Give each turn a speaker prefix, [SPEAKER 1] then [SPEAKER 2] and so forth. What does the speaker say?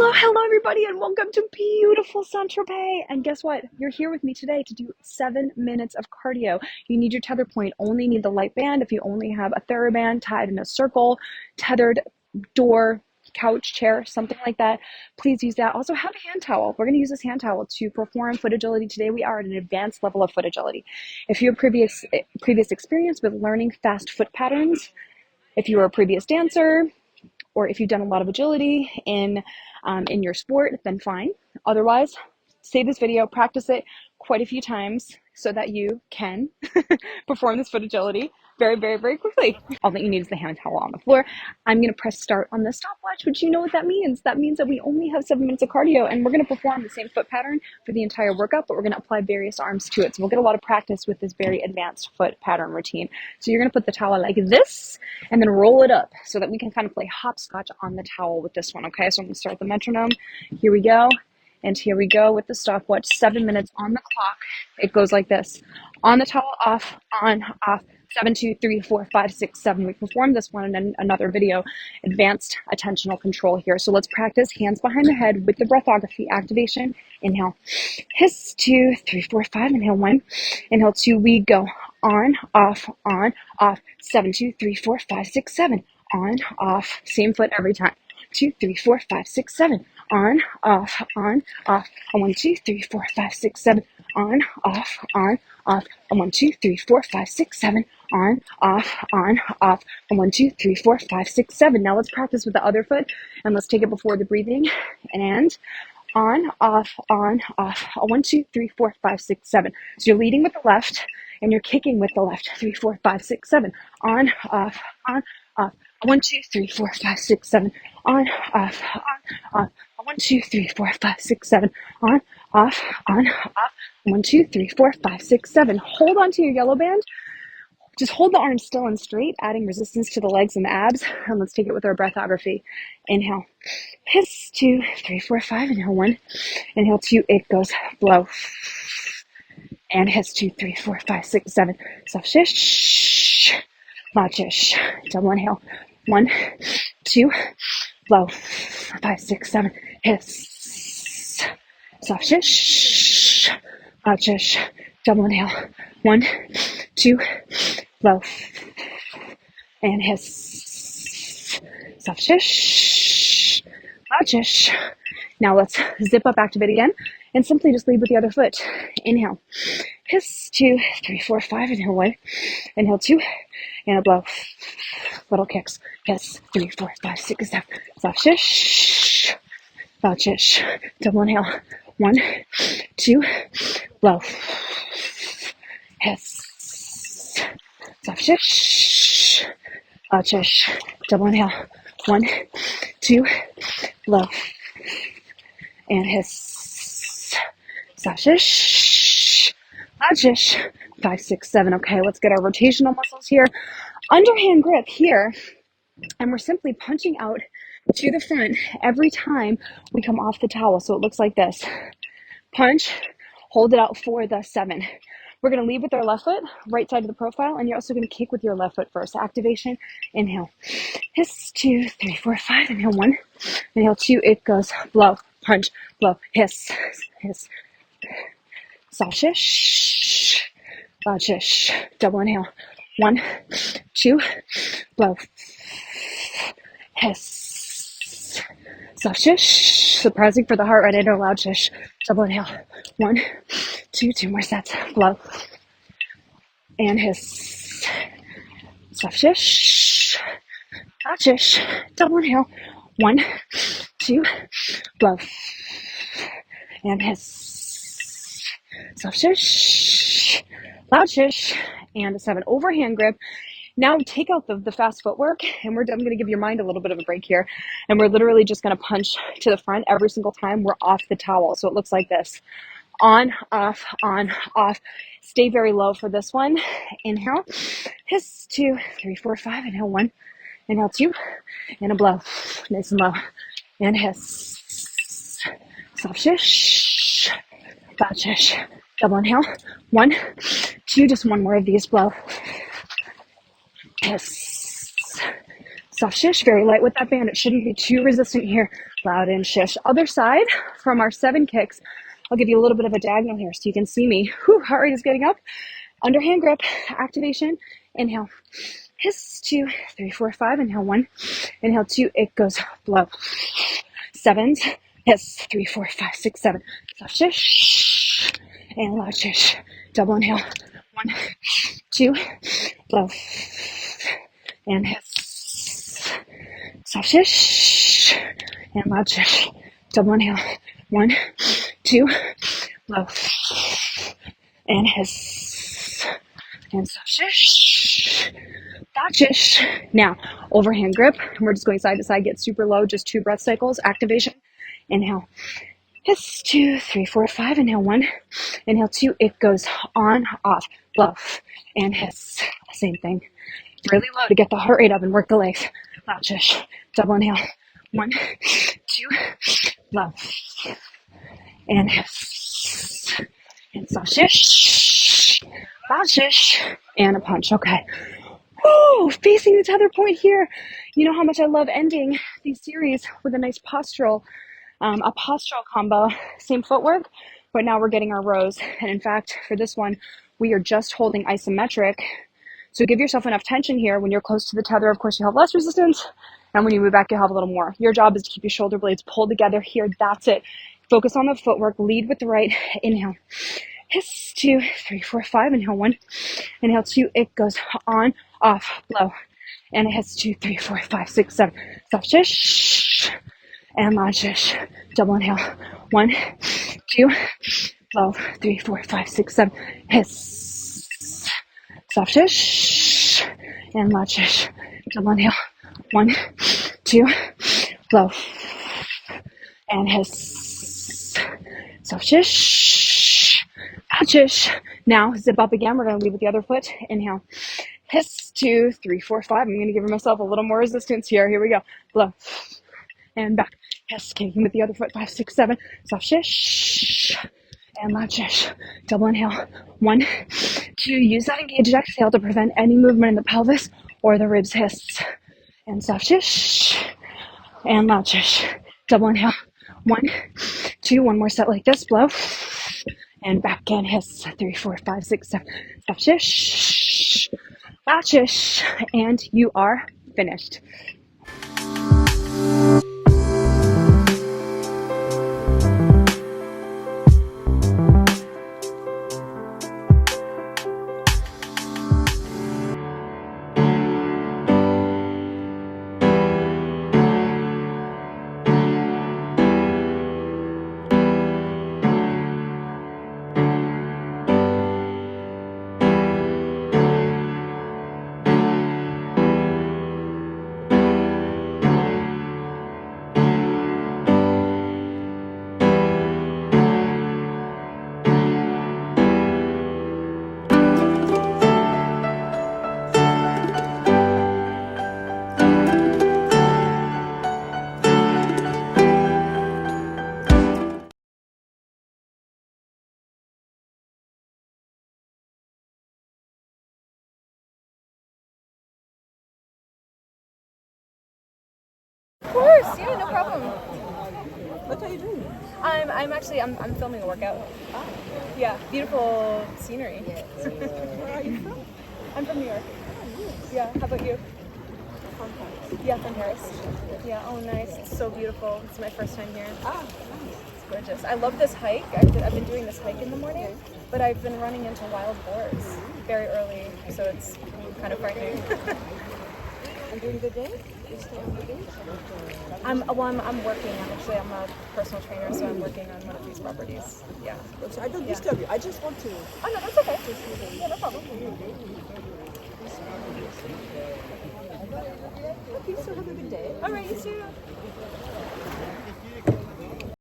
[SPEAKER 1] Hello everybody, and welcome to beautiful Saint-Tropez. And guess what? You're here with me today to do 7 minutes of cardio. You need your tether point, only need the light band. If you only have a TheraBand tied in a circle, tethered, door, couch, chair, something like that, please use that. Also have a hand towel. We're going to use this hand towel to perform foot agility. Today we are at an advanced level of foot agility. If you have previous experience with learning fast foot patterns, if you were a previous dancer, or if you've done a lot of agility in your sport, then fine. Otherwise, save this video, practice it quite a few times so that you can perform this foot agility very, very, very quickly. All that you need is the hand towel on the floor. I'm going to press start on the stopwatch, which you know what that means. That means that we only have 7 minutes of cardio, and we're going to perform the same foot pattern for the entire workout, but we're going to apply various arms to it. So we'll get a lot of practice with this very advanced foot pattern routine. So you're going to put the towel like this and then roll it up so that we can kind of play hopscotch on the towel with this one. Okay, so I'm going to start the metronome. Here we go. And here we go with the stopwatch. 7 minutes on the clock. It goes like this. On the towel, off, on, off. 7, 2, 3, 4, 5, 6, 7. We performed this one in another video. Advanced attentional control here. So let's practice hands behind the head with the breathography activation. Inhale. Hiss. 2, 3, 4, 5. Inhale 1. Inhale 2. We go. On, off, 7, 2, 3, 4, 5, 6, 7. On, off. Same foot every time. 2, 3, 4, 5, 6, 7. On, off, 1, 2, 3, 4, 5, 6, 7. On, off, 1, 2, 3, 4, 5, 6, 7. On, off, 1, 2, 3, 4, 5, 6, 7. Now let's practice with the other foot, and let's take it before the breathing. And on, off, 1, 2, 3, 4, 5, 6, 7. So you're leading with the left, and you're kicking with the left. 3, 4, 5, 6, 7. On, off, 1, 2, 3, 4, 5, 6, 7. On, off, 1, 2, 3, 4, 5, 6, 7. On, off, 1, 2, 3, 4, 5, 6, 7. Hold on to your yellow band. Just hold the arms still and straight, adding resistance to the legs and the abs. And let's take it with our breathography. Inhale. Hiss. 2, 3, 4, 5. Inhale 1. Inhale 2. It goes. Blow. And hiss. 2, 3, 4, 5, 6, 7. Soft shish. Loud shish. Double inhale. 1, 2. Blow. 5, 6, 7. Hiss. Soft shish. Loud shish. Double inhale. 1, 2. Blow. And hiss. Soft shish. Loud shish. Now let's zip up, activate again, and simply just lead with the other foot. Inhale. Hiss. 2, 3, 4, 5. Inhale 1. Inhale 2. And a blow. Little kicks. Hiss. 3, 4, 5, 6, 7. Soft shish. Loud shish. Double inhale. 1, 2. Blow. Hiss. Soft shish. Loud shish. Double inhale. 1, 2. Blow. And hiss. Soft shish. Loud shish. 5, 6, 7. Okay, let's get our rotational muscles here. Underhand grip here. And we're simply punching out to the front every time we come off the towel. So it looks like this. Punch. Hold it out for the 7. We're going to lead with our left foot, right side of the profile, and you're also going to kick with your left foot first. Activation, inhale. Hiss. 2, 3, 4, 5. Inhale 1. Inhale 2. It goes. Blow. Punch. Blow. Hiss. Hiss. Soft shish. Loud shish. Double inhale. 1, 2. Blow. Hiss. Soft shish. Surprising for the heart rate. I know. Loud shish. Double inhale. 1, 2. 2 more sets. Blow. And hiss. Soft shish. Loud shish. Double inhale. 1, 2. Blow. And hiss. Soft shish. Loud shish. And a 7. Overhand grip. Now take out the fast footwork, and I'm going to give your mind a little bit of a break here. And we're literally just going to punch to the front every single time we're off the towel. So it looks like this. On, off, on, off. Stay very low for this one. Inhale. Hiss. 2, 3, 4, 5. Inhale 1. Inhale 2. And a blow. Nice and low. And hiss. Soft shish. Loud shish. Double inhale. 1, 2. Just one more of these. Blow. Hiss. Soft shish, very light with that band. It shouldn't be too resistant here. Loud and shish. Other side from our 7 kicks. I'll give you a little bit of a diagonal here so you can see me. Whew, heart rate is getting up. Underhand grip, activation. Inhale. Hiss, 2, 3, 4, 5. Inhale, 1. Inhale, 2. It goes blow. 7s. Hiss, 3, 4, 5, 6, 7. Soft shish. And loud shish. Double inhale. 1, 2. Blow. And hiss. Soft shish. And loud shish. Double inhale. 1, 2. Blow. And hiss. And soft shish. Loud shish. Now, overhand grip. We're just going side to side. Get super low. Just 2 breath cycles. Activation. Inhale. Hiss, 2, 3, 4, 5. Inhale, 1. Inhale, 2. It goes on, off, blow, and hiss. Same thing. Really low to get the heart rate up and work the legs. Loud shish. Double inhale. 1, 2, blow, and hiss. And soft shish. Loud shish. And a punch. Okay. Woo! Facing the tether point here. You know how much I love ending these series with a nice postural combo, same footwork, but now we're getting our rows. And in fact, for this one, we are just holding isometric. So give yourself enough tension here. When you're close to the tether, of course, you have less resistance. And when you move back, you have a little more. Your job is to keep your shoulder blades pulled together here. That's it. Focus on the footwork. Lead with the right. Inhale. Hiss, 2, 3, 4, 5. Inhale, 1. Inhale, 2. It goes on, off, blow. And it hits 2, 3, 4, 5, 6, 7. Soft shish. And loud shish. Double inhale. 1, 2, blow. 3, 4, 5, 6, 7. Hiss. Soft shish. And loud shish. Double inhale. 1, 2, blow. And hiss. Soft shish. Loud shish. Now zip up again. We're going to lead with the other foot. Inhale. Hiss. 2, 3, 4, 5. I'm going to give myself a little more resistance here. Here we go. Blow. And back. Hiss. Kicking with the other foot. 5, 6, 7. Soft shish. And loud shish. Double inhale. 1, 2. Use that engaged exhale to prevent any movement in the pelvis or the ribs. Hiss. And soft shish. And loud shish. Double inhale. 1, 2. One more set like this. Blow. And back and hiss. 3, 4, 5, 6, 7. Soft shish. Loud shish. And you are finished.
[SPEAKER 2] Of course, yeah, no problem.
[SPEAKER 3] What are you doing?
[SPEAKER 2] I'm filming a workout. Ah. Yeah, beautiful scenery.
[SPEAKER 3] Yes. Where are you from?
[SPEAKER 2] I'm from New York.
[SPEAKER 3] Oh, nice.
[SPEAKER 2] Yeah, how about you?
[SPEAKER 3] From Paris.
[SPEAKER 2] Yeah, from Paris. Yeah, oh nice. It's so beautiful. It's my first time here.
[SPEAKER 3] Ah, nice.
[SPEAKER 2] It's gorgeous. I love this hike. I've been doing this hike in the morning, but I've been running into wild boars very early, so it's kind of frightening.
[SPEAKER 3] And during the day? You stay on the beach?
[SPEAKER 2] I'm working. I'm a personal trainer, so I'm working on one of these properties. Yeah.
[SPEAKER 3] So I don't disturb you. I just want to.
[SPEAKER 2] Oh no, that's okay. Yeah, no problem.
[SPEAKER 3] Okay, so have a good day.
[SPEAKER 2] All right, you too.